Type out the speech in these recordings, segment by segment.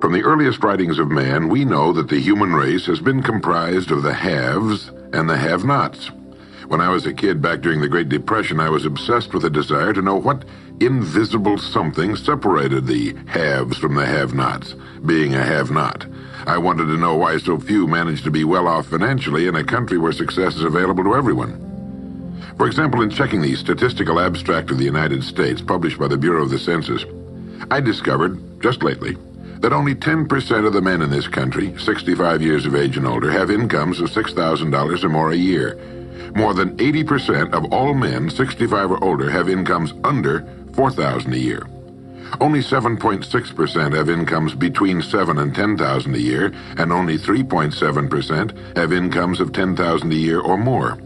From the earliest writings of man, we know that the human race has been comprised of the haves and the have-nots. When I was a kid back during the Great Depression, I was obsessed with a desire to know what invisible something separated the haves from the have-nots, being a have-not. I wanted to know why so few managed to be well off financially in a country where success is available to everyone. For example, in checking the Statistical Abstract of the United States, published by the Bureau of the Census, I discovered, just lately, that only 10% of the men in this country, 65 years of age and older, have incomes of $6,000 or more a year. More than 80% of all men 65 or older have incomes under $4,000 a year. Only 7.6% have incomes between $7,000 and $10,000 a year, and only 3.7% have incomes of $10,000 a year or more.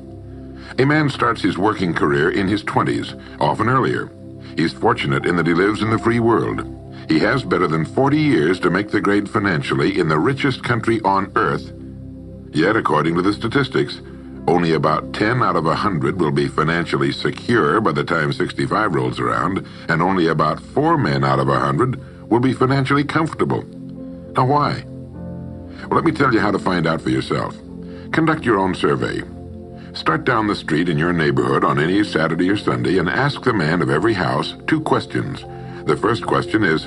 A man starts his working career in his 20s, often earlier. He's fortunate in that he lives in the free world. He has better than 40 years to make the grade financially in the richest country on earth. Yet, according to the statistics, only about 10 out of 100 will be financially secure by the time 65 rolls around, and only about 4 men out of 100 will be financially comfortable. Now, why? Well, let me tell you how to find out for yourself. Conduct your own survey. Start down the street in your neighborhood on any Saturday or Sunday and ask the man of every house 2 questions. The first question is,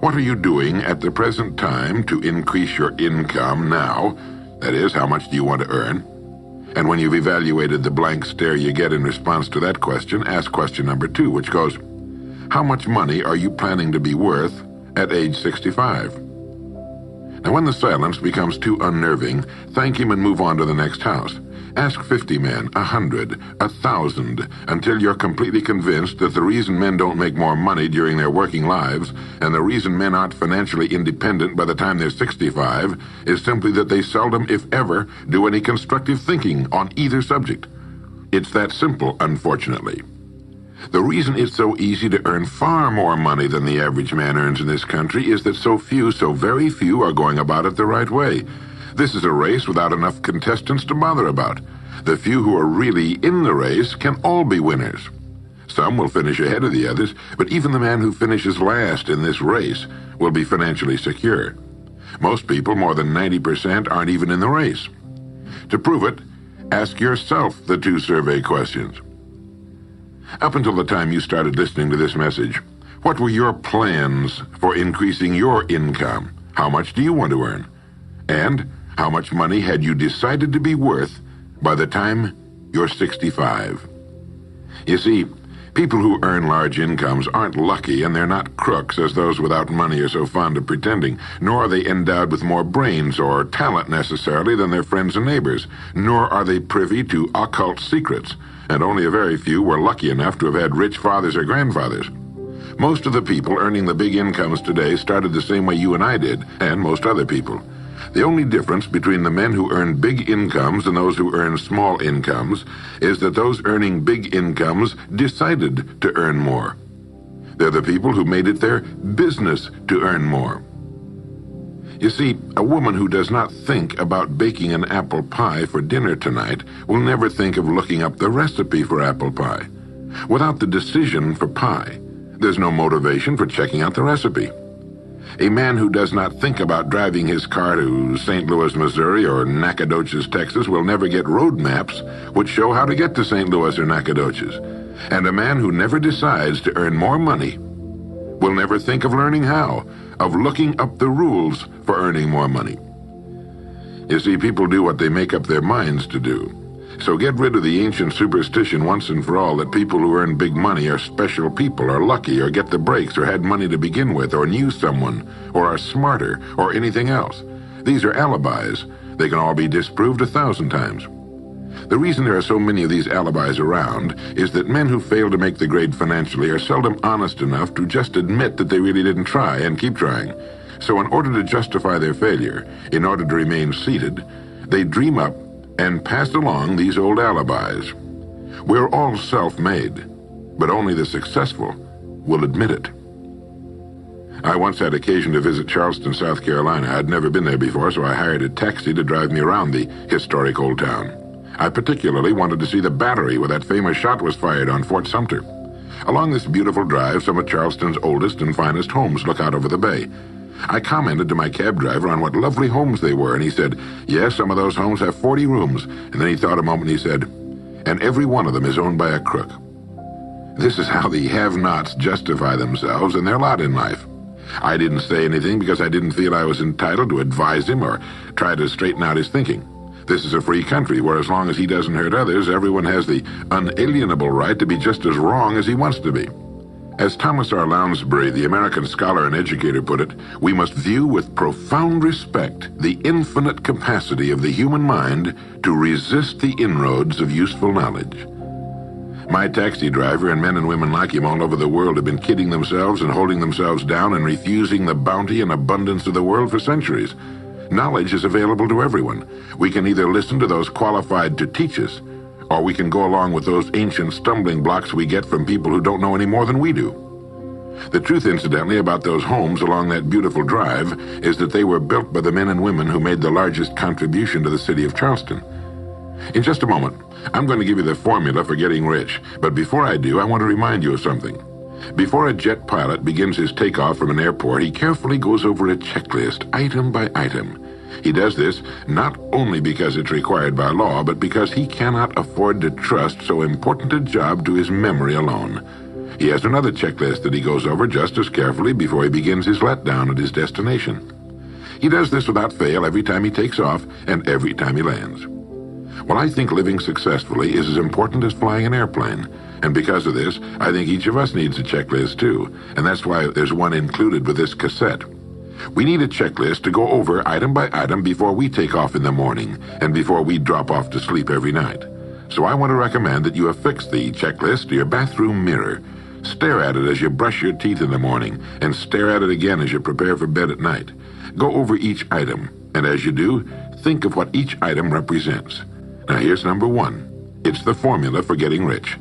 what are you doing at the present time to increase your income now? That is, how much do you want to earn? And when you've evaluated the blank stare you get in response to that question, ask question number 2, which goes, how much money are you planning to be worth at age 65? Now, when the silence becomes too unnerving, thank him and move on to the next house. Ask 50 men, 100, 1,000, until you're completely convinced that the reason men don't make more money during their working lives, and the reason men aren't financially independent by the time they're 65, is simply that they seldom, if ever, do any constructive thinking on either subject. It's that simple, unfortunately. The reason it's so easy to earn far more money than the average man earns in this country is that so very few, are going about it the right way. This is a race without enough contestants to bother about. The few who are really in the race can all be winners. Some will finish ahead of the others, but even the man who finishes last in this race will be financially secure. Most people, more than 90%, aren't even in the race. To prove it, ask yourself the 2 survey questions. Up until the time you started listening to this message, what were your plans for increasing your income? How much do you want to earn? And how much money had you decided to be worth by the time you're 65? You see, people who earn large incomes aren't lucky, and they're not crooks as those without money are so fond of pretending, nor are they endowed with more brains or talent necessarily than their friends and neighbors, nor are they privy to occult secrets, and only a very few were lucky enough to have had rich fathers or grandfathers. Most of the people earning the big incomes today started the same way you and I did, and most other people. The only difference between the men who earn big incomes and those who earn small incomes is that those earning big incomes decided to earn more. They're the people who made it their business to earn more. You see, a woman who does not think about baking an apple pie for dinner tonight will never think of looking up the recipe for apple pie. Without the decision for pie, there's no motivation for checking out the recipe. A man who does not think about driving his car to St. Louis, Missouri or Nacogdoches, Texas will never get road maps which show how to get to St. Louis or Nacogdoches. And a man who never decides to earn more money will never think of learning how, of looking up the rules for earning more money. You see, people do what they make up their minds to do. So get rid of the ancient superstition once and for all that people who earn big money are special people, or lucky, or get the breaks, or had money to begin with, or knew someone, or are smarter, or anything else. These are alibis. They can all be disproved 1,000 times. The reason there are so many of these alibis around is that men who fail to make the grade financially are seldom honest enough to just admit that they really didn't try and keep trying. So in order to justify their failure, in order to remain seated, they dream up and pass along these old alibis. We're all self-made, but only the successful will admit it. I once had occasion to visit Charleston, South Carolina. I'd never been there before, so I hired a taxi to drive me around the historic old town. I particularly wanted to see the battery where that famous shot was fired on Fort Sumter. Along this beautiful drive, some of Charleston's oldest and finest homes look out over the bay. I commented to my cab driver on what lovely homes they were, and he said, yes, some of those homes have 40 rooms. And then he thought a moment and he said, and every one of them is owned by a crook. This is how the have-nots justify themselves and their lot in life. I didn't say anything because I didn't feel I was entitled to advise him or try to straighten out his thinking. This is a free country where as long as he doesn't hurt others, everyone has the unalienable right to be just as wrong as he wants to be. As Thomas R. Lounsbury, the American scholar and educator, put it, we must view with profound respect the infinite capacity of the human mind to resist the inroads of useful knowledge. My taxi driver and men and women like him all over the world have been kidding themselves and holding themselves down and refusing the bounty and abundance of the world for centuries. Knowledge is available to everyone. We can either listen to those qualified to teach us, or we can go along with those ancient stumbling blocks we get from people who don't know any more than we do. The truth, incidentally, about those homes along that beautiful drive is that they were built by the men and women who made the largest contribution to the city of Charleston. In just a moment, I'm going to give you the formula for getting rich, but before I do, I want to remind you of something. Before a jet pilot begins his takeoff from an airport, he carefully goes over a checklist, item by item. He does this not only because it's required by law, but because he cannot afford to trust so important a job to his memory alone. He has another checklist that he goes over just as carefully before he begins his letdown at his destination. He does this without fail every time he takes off and every time he lands. Well, I think living successfully is as important as flying an airplane. And because of this, I think each of us needs a checklist too. And that's why there's one included with this cassette. We need a checklist to go over item by item before we take off in the morning and before we drop off to sleep every night. So I want to recommend that you affix the checklist to your bathroom mirror. Stare at it as you brush your teeth in the morning and stare at it again as you prepare for bed at night. Go over each item, and as you do, think of what each item represents. Now here's number one. It's the formula for getting rich.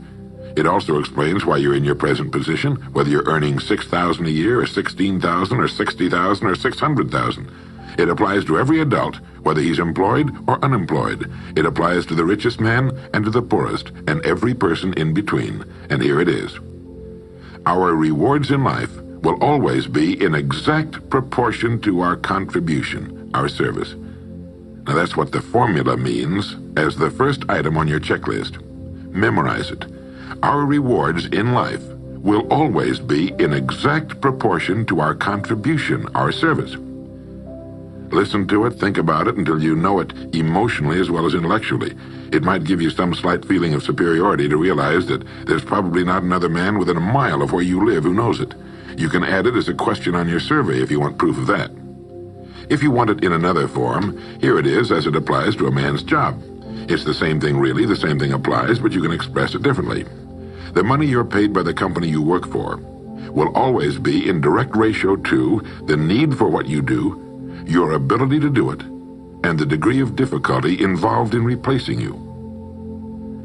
It also explains why you're in your present position, whether you're earning $6,000 a year or $16,000 or $60,000 or $600,000. It applies to every adult, whether he's employed or unemployed. It applies to the richest man and to the poorest, and every person in between. And here it is. Our rewards in life will always be in exact proportion to our contribution, our service. Now that's what the formula means as the first item on your checklist. Memorize it. Our rewards in life will always be in exact proportion to our contribution, our service. Listen to it, think about it until you know it emotionally as well as intellectually. It might give you some slight feeling of superiority to realize that there's probably not another man within a mile of where you live who knows it. You can add it as a question on your survey if you want proof of that. If you want it in another form, here it is as it applies to a man's job. It's the same thing really, the same thing applies, but you can express it differently. The money you're paid by the company you work for will always be in direct ratio to the need for what you do, your ability to do it, and the degree of difficulty involved in replacing you.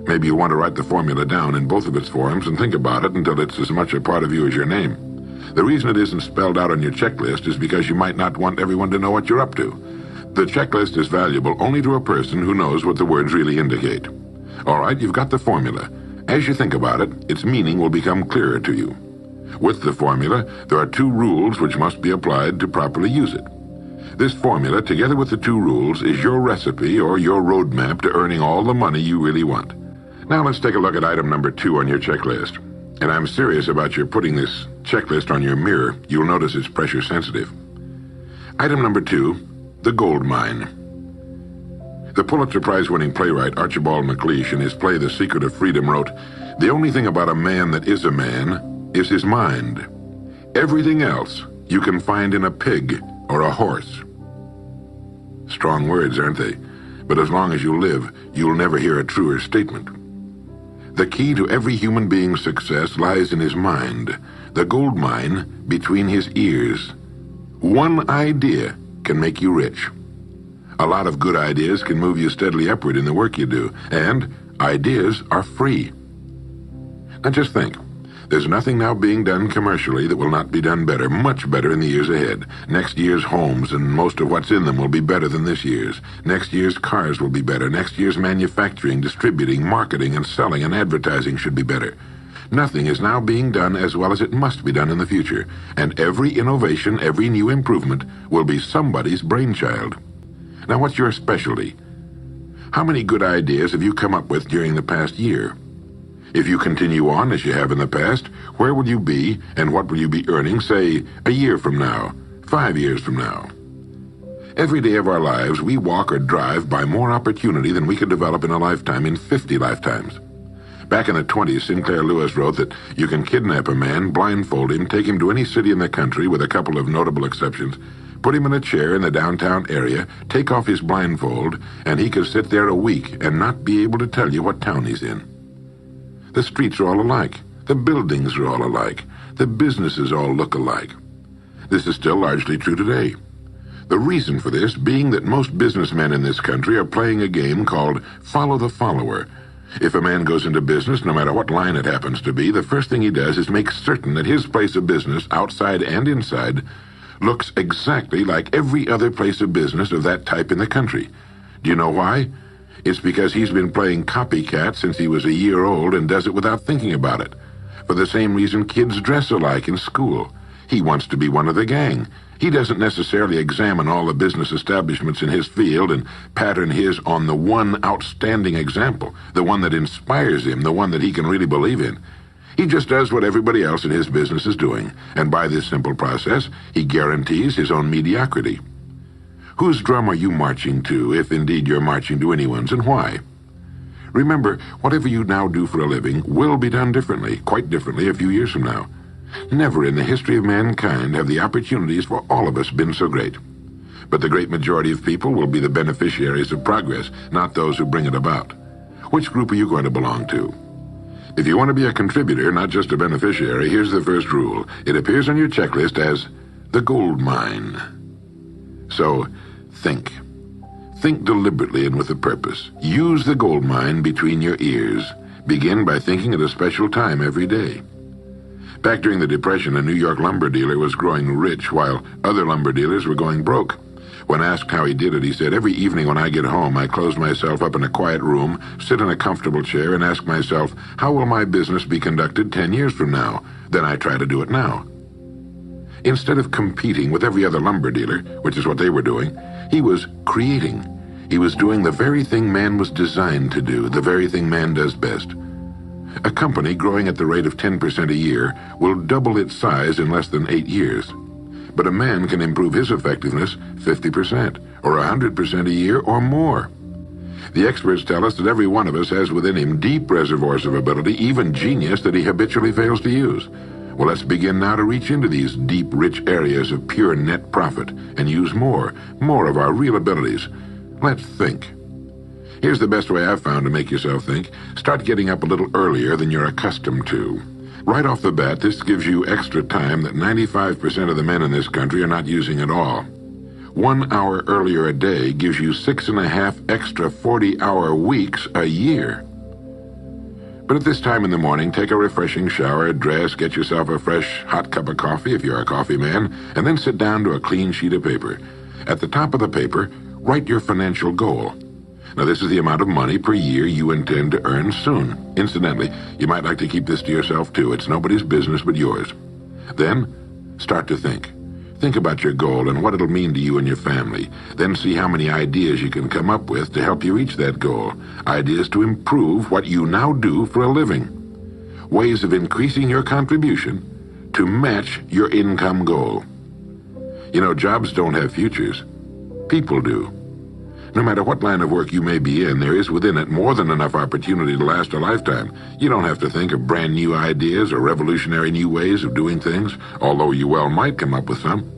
Maybe you want to write the formula down in both of its forms and think about it until it's as much a part of you as your name. The reason it isn't spelled out on your checklist is because you might not want everyone to know what you're up to. The checklist is valuable only to a person who knows what the words really indicate. All right, you've got the formula. As you think about it, its meaning will become clearer to you. With the formula, there are two rules which must be applied to properly use it. This formula, together with the two rules, is your recipe or your roadmap to earning all the money you really want. Now let's take a look at item number 2 on your checklist. And I'm serious about your putting this checklist on your mirror. You'll notice it's pressure sensitive. Item number 2, the gold mine. The Pulitzer Prize-winning playwright Archibald MacLeish in his play The Secret of Freedom wrote, "The only thing about a man that is a man is his mind. Everything else you can find in a pig or a horse." Strong words, aren't they? But as long as you live, you'll never hear a truer statement. The key to every human being's success lies in his mind, the gold mine between his ears. One idea can make you rich. A lot of good ideas can move you steadily upward in the work you do, and ideas are free. Now just think. There's nothing now being done commercially that will not be done better, much better in the years ahead. Next year's homes and most of what's in them will be better than this year's. Next year's cars will be better. Next year's manufacturing, distributing, marketing, and selling and advertising should be better. Nothing is now being done as well as it must be done in the future, and every innovation, every new improvement will be somebody's brainchild. Now, what's your specialty? How many good ideas have you come up with during the past year? If you continue on as you have in the past, where will you be and what will you be earning, say, a year from now, 5 years from now? Every day of our lives, we walk or drive by more opportunity than we could develop in a lifetime in 50 lifetimes. Back in the 20s, Sinclair Lewis wrote that you can kidnap a man, blindfold him, take him to any city in the country with a couple of notable exceptions, put him in a chair in the downtown area, take off his blindfold, and he could sit there a week and not be able to tell you what town he's in. The streets are all alike. The buildings are all alike. The businesses all look alike. This is still largely true today. The reason for this being that most businessmen in this country are playing a game called follow the follower. If a man goes into business, no matter what line it happens to be, the first thing he does is make certain that his place of business, outside and inside, looks exactly like every other place of business of that type in the country. Do you know why? It's because he's been playing copycat since he was a year old and does it without thinking about it. For the same reason kids dress alike in school. He wants to be one of the gang. He doesn't necessarily examine all the business establishments in his field and pattern his on the one outstanding example, the one that inspires him, the one that he can really believe in. He just does what everybody else in his business is doing, and by this simple process, he guarantees his own mediocrity. Whose drum are you marching to, if indeed you're marching to anyone's, and why? Remember, whatever you now do for a living will be done differently, quite differently a few years from now. Never in the history of mankind have the opportunities for all of us been so great. But the great majority of people will be the beneficiaries of progress, not those who bring it about. Which group are you going to belong to? If you want to be a contributor, not just a beneficiary, here's the first rule. It appears on your checklist as the gold mine. So, think. Think deliberately and with a purpose. Use the gold mine between your ears. Begin by thinking at a special time every day. Back during the Depression, a New York lumber dealer was growing rich while other lumber dealers were going broke. When asked how he did it, he said, "Every evening when I get home, I close myself up in a quiet room, sit in a comfortable chair, and ask myself, how will my business be conducted 10 years from now? Then I try to do it now." Instead of competing with every other lumber dealer, which is what they were doing, he was creating. He was doing the very thing man was designed to do, the very thing man does best. A company growing at the rate of 10% a year will double its size in less than 8 years. But a man can improve his effectiveness 50% or 100% a year or more. The experts tell us that every one of us has within him deep reservoirs of ability, even genius, that he habitually fails to use. Well, let's begin now to reach into these deep, rich areas of pure net profit and use more of our real abilities. Let's think. Here's the best way I've found to make yourself think. Start getting up a little earlier than you're accustomed to. Right off the bat, this gives you extra time that 95% of the men in this country are not using at all. 1 hour earlier a day gives you 6.5 extra 40-hour weeks a year. But at this time in the morning, take a refreshing shower, dress, get yourself a fresh, hot cup of coffee if you're a coffee man, and then sit down to a clean sheet of paper. At the top of the paper, write your financial goal. Now, this is the amount of money per year you intend to earn soon. Incidentally, you might like to keep this to yourself, too. It's nobody's business but yours. Then, start to think. Think about your goal and what it'll mean to you and your family. Then see how many ideas you can come up with to help you reach that goal. Ideas to improve what you now do for a living. Ways of increasing your contribution to match your income goal. You know, jobs don't have futures. People do. No matter what line of work you may be in, there is within it more than enough opportunity to last a lifetime. You don't have to think of brand new ideas or revolutionary new ways of doing things, although you well might come up with some.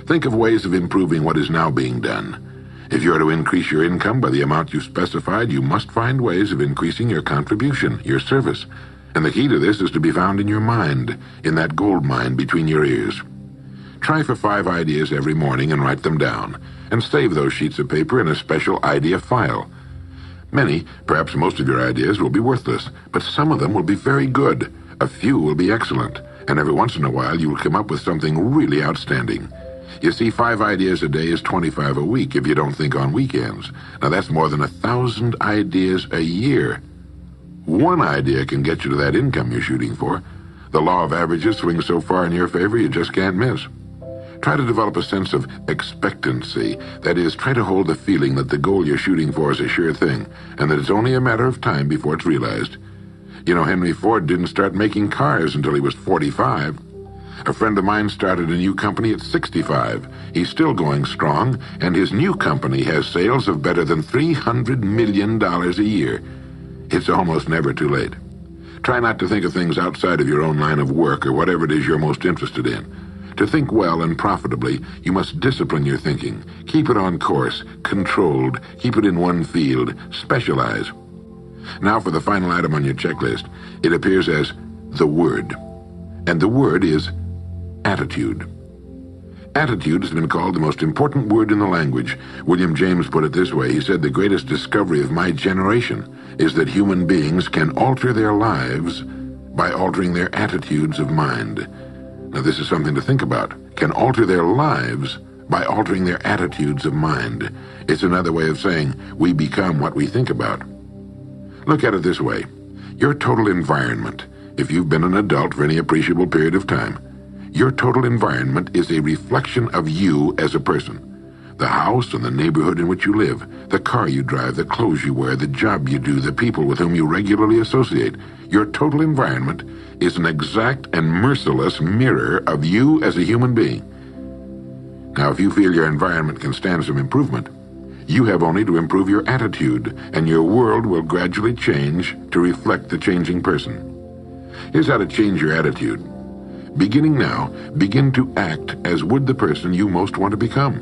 Think of ways of improving what is now being done. If you are to increase your income by the amount you specified, you must find ways of increasing your contribution, your service. And the key to this is to be found in your mind, in that gold mine between your ears. Try for 5 ideas every morning and write them down, and save those sheets of paper in a special idea file. Many, perhaps most of your ideas will be worthless, but some of them will be very good. A few will be excellent, and every once in a while you will come up with something really outstanding. You see, 5 ideas a day is 25 a week if you don't think on weekends. Now that's more than 1,000 ideas a year. One idea can get you to that income you're shooting for. The law of averages swings so far in your favor you just can't miss. Try to develop a sense of expectancy. That is, try to hold the feeling that the goal you're shooting for is a sure thing, and that it's only a matter of time before it's realized. You know, Henry Ford didn't start making cars until he was 45. A friend of mine started a new company at 65. He's still going strong, and his new company has sales of better than $300 million a year. It's almost never too late. Try not to think of things outside of your own line of work or whatever it is you're most interested in. To think well and profitably, you must discipline your thinking. Keep it on course, controlled, keep it in one field, specialize. Now for the final item on your checklist. It appears as the word. And the word is attitude. Attitude has been called the most important word in the language. William James put it this way. He said, "The greatest discovery of my generation is that human beings can alter their lives by altering their attitudes of mind." Now, this is something to think about. Can alter their lives by altering their attitudes of mind. It's another way of saying we become what we think about. Look at it this way. Your total environment, if you've been an adult for any appreciable period of time, your total environment is a reflection of you as a person. The house and the neighborhood in which you live, the car you drive, the clothes you wear, the job you do, the people with whom you regularly associate. Your total environment is an exact and merciless mirror of you as a human being. Now, if you feel your environment can stand some improvement, you have only to improve your attitude, and your world will gradually change to reflect the changing person. Here's how to change your attitude. Beginning now, begin to act as would the person you most want to become.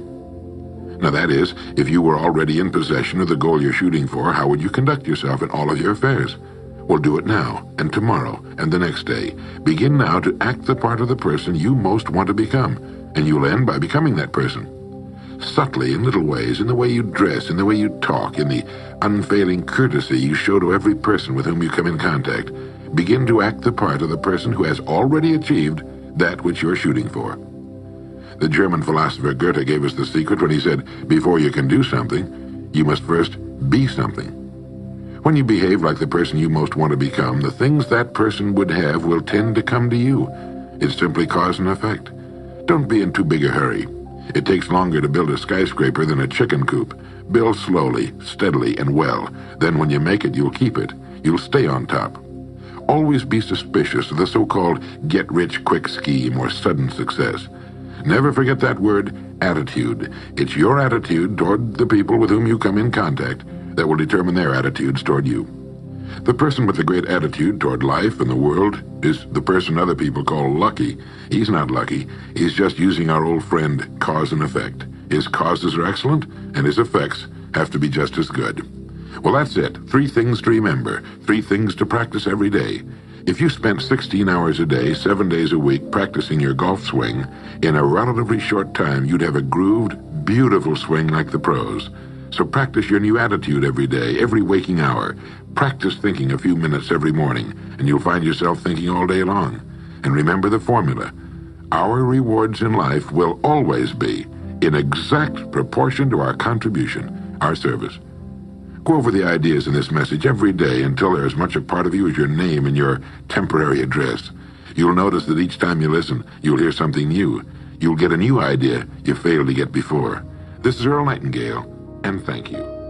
Now that is, if you were already in possession of the goal you're shooting for, how would you conduct yourself in all of your affairs? Well, do it now, and tomorrow, and the next day. Begin now to act the part of the person you most want to become, and you'll end by becoming that person. Subtly, in little ways, in the way you dress, in the way you talk, in the unfailing courtesy you show to every person with whom you come in contact, begin to act the part of the person who has already achieved that which you're shooting for. The German philosopher Goethe gave us the secret when he said, before you can do something, you must first be something. When you behave like the person you most want to become, the things that person would have will tend to come to you. It's simply cause and effect. Don't be in too big a hurry. It takes longer to build a skyscraper than a chicken coop. Build slowly, steadily, and well. Then when you make it, you'll keep it. You'll stay on top. Always be suspicious of the so-called get-rich-quick scheme or sudden success. Never forget that word, attitude. It's your attitude toward the people with whom you come in contact that will determine their attitudes toward you. The person with a great attitude toward life and the world is the person other people call lucky. He's not lucky. He's just using our old friend cause and effect. His causes are excellent, and his effects have to be just as good. Well, that's it. 3 things to remember. 3 things to practice every day. If you spent 16 hours a day, 7 days a week, practicing your golf swing, in a relatively short time, you'd have a grooved, beautiful swing like the pros. So practice your new attitude every day, every waking hour. Practice thinking a few minutes every morning, and you'll find yourself thinking all day long. And remember the formula. Our rewards in life will always be in exact proportion to our contribution, our service. Go over the ideas in this message every day until they're as much a part of you as your name and your temporary address. You'll notice that each time you listen, you'll hear something new. You'll get a new idea you failed to get before. This is Earl Nightingale, and thank you.